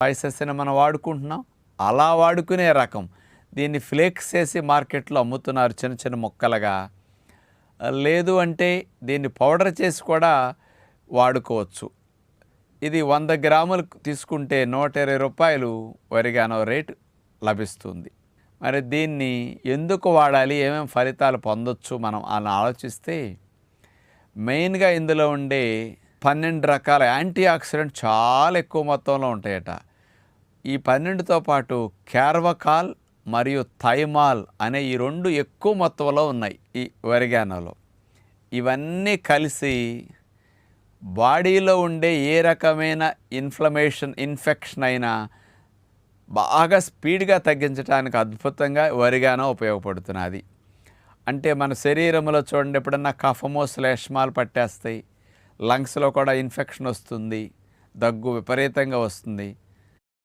స్పైసెస్ని మనం వాడుకుంటున్నాం, అలా వాడుకునే రకం. దీన్ని ఫ్లేక్స్ చేసి మార్కెట్లో అమ్ముతున్నారు చిన్న చిన్న ముక్కలుగా. లేదు అంటే దీన్ని పౌడర్ చేసి కూడా వాడుకోవచ్చు. ఇది 100 గ్రాములు తీసుకుంటే 120 రూపాయలు ఒరిగానో రేటు లభిస్తుంది. మరి దీన్ని ఎందుకు వాడాలి, ఏమేమి ఫలితాలు పొందొచ్చు మనం అని ఆలోచిస్తే, మెయిన్గా ఇందులో ఉండే 12 రకాల యాంటీ ఆక్సిడెంట్ చాలా ఎక్కువ మొత్తంలో ఉంటాయట. ఈ 12తో పాటు క్యార్వకాల్ మరియు థైమాల్ అనే ఈ 2 ఎక్కువ మొత్తంలో ఉన్నాయి ఈ ఒరిగానోలో. ఇవన్నీ కలిసి బాడీలో ఉండే ఏ రకమైన ఇన్ఫెక్షన్ అయినా బాగా స్పీడ్గా తగ్గించడానికి అద్భుతంగా ఒరిగానో ఉపయోగపడుతున్నది. అంటే మన శరీరంలో చూడండి, ఎప్పుడన్నా కఫము శ్లేష్మాలు పట్టేస్తాయి, లంగ్స్లో కూడా ఇన్ఫెక్షన్ వస్తుంది, దగ్గు విపరీతంగా వస్తుంది.